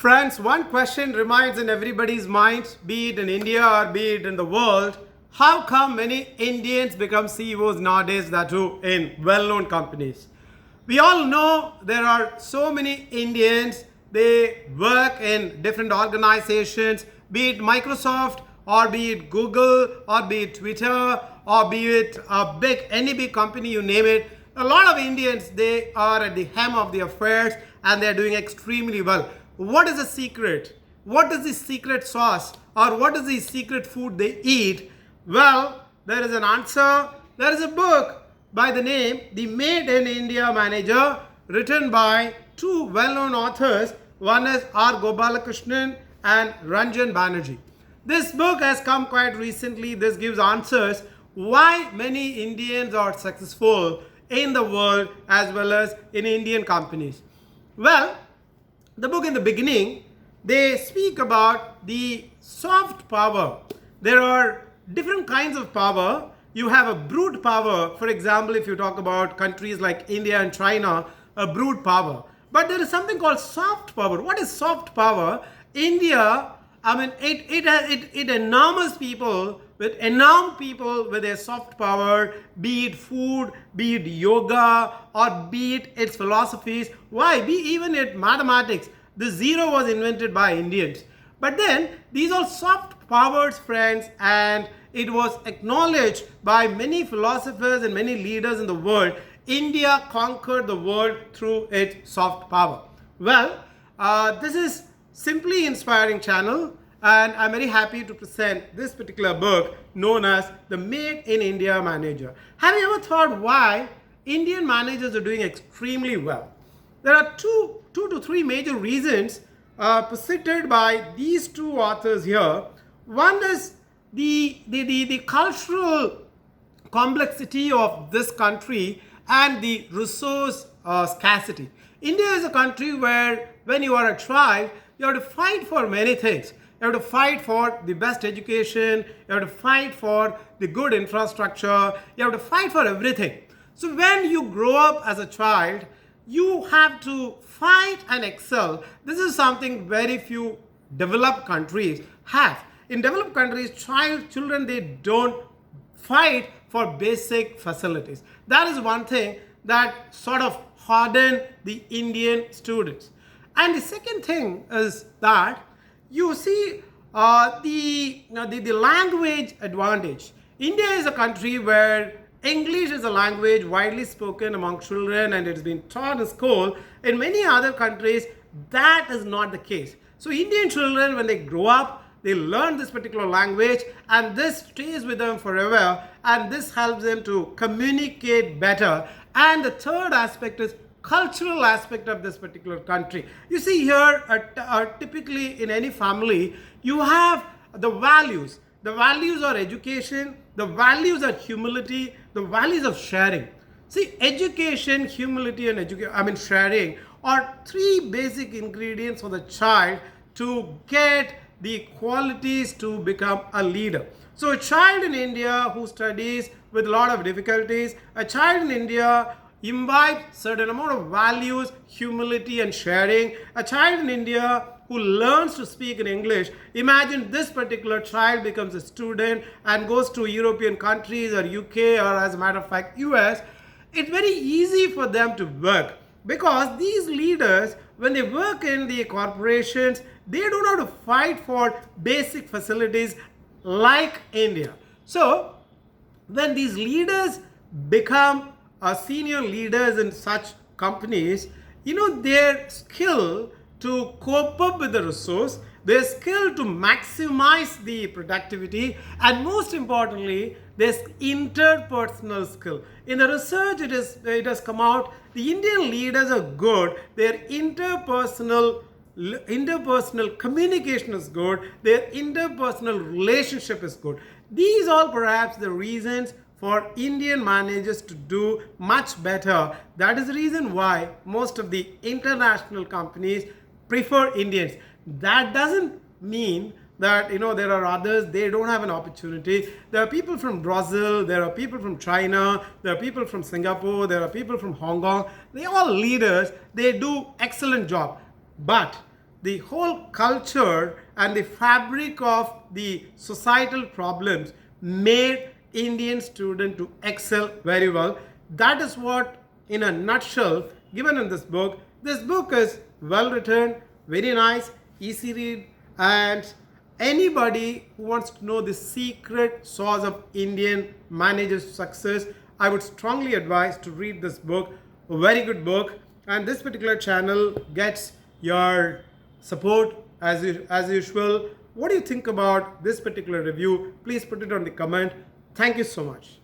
Friends, one question remains in everybody's mind, be it in India or be it in the world. How come many Indians become CEOs nowadays, that too in well-known companies? We all know there are so many Indians, they work in different organizations, be it Microsoft or be it Google or be it Twitter or be it any big company, you name it. A lot of Indians, they are at the helm of the affairs and they're doing extremely well. What is the secret? What is the secret sauce or what is the secret food they eat? Well, there is an answer. There is a book by the name The Made in India Manager, written by two well-known authors. One is R.Gopalkrishnan and Ranjan Banerjee. This book has come quite recently. This gives answers why many Indians are successful in the world as well as in Indian companies. Well, the book in the beginning, they speak about the soft power. There are different kinds of power. You have a brute power. For example, if you talk about countries like India and China, a brute power. But there is something called soft power. What is soft power? India, it enormous people with their soft power, be it food, be it yoga, or be it its philosophies. Why? Be even it mathematics. The zero was invented by Indians. But then these are soft powers, friends, and it was acknowledged by many philosophers and many leaders in the world. India conquered the world through its soft power. Well, this is Simply Inspiring channel, and I'm very happy to present this particular book known as The Made in India Manager. Have you ever thought why Indian managers are doing extremely well? There are two to three major reasons presented by these two authors here. One is the cultural complexity of this country and the resource scarcity. India is a country where when you are a child, you have to fight for many things. You have to fight for the best education, you have to fight for the good infrastructure, you have to fight for everything. So when you grow up as a child, you have to fight and excel. This is something very few developed countries have. In developed countries, children, they don't fight for basic facilities. That is one thing that sort of hardened the Indian students. And the second thing is that you see the language advantage. India is a country where English is a language widely spoken among children and it's been taught in school. In many other countries, that is not the case. So Indian children, when they grow up, they learn this particular language and this stays with them forever, and this helps them to communicate better. And the third aspect is cultural aspect of this particular country. You see here, typically in any family, you have the values. The values are education, the values are humility, the values of sharing. See, education, humility, and sharing are three basic ingredients for the child to get the qualities to become a leader. So a child in India who studies with a lot of difficulties, a child in India imbibes certain amount of values, humility and sharing. A child in India who learns to speak in English, imagine this particular child becomes a student and goes to European countries or UK or as a matter of fact US, it's very easy for them to work because these leaders, when they work in the corporations, they don't have to fight for basic facilities like India. So when these leaders become senior leaders in such companies, their skill to cope up with the resource, their skill to maximize the productivity, and most importantly, their interpersonal skill. In the research, it has come out, the Indian leaders are good, their interpersonal communication is good, their interpersonal relationship is good. These are perhaps the reasons for Indian managers to do much better. That is the reason why most of the international companies prefer Indians. That doesn't mean that there are others, they don't have an opportunity. There are people from Brazil, there are people from China, there are people from Singapore, there are people from Hong Kong. They are all leaders, they do excellent job. But the whole culture and the fabric of the societal problems made Indian student to excel very well. That is what, in a nutshell, given in this book. This book is well written, very nice, easy read, and anybody who wants to know the secret sauce of Indian managers' success, I would strongly advise to read this book. A very good book, and this particular channel gets your support as usual. What do you think about this particular review? Please put it on the comment. Thank you so much.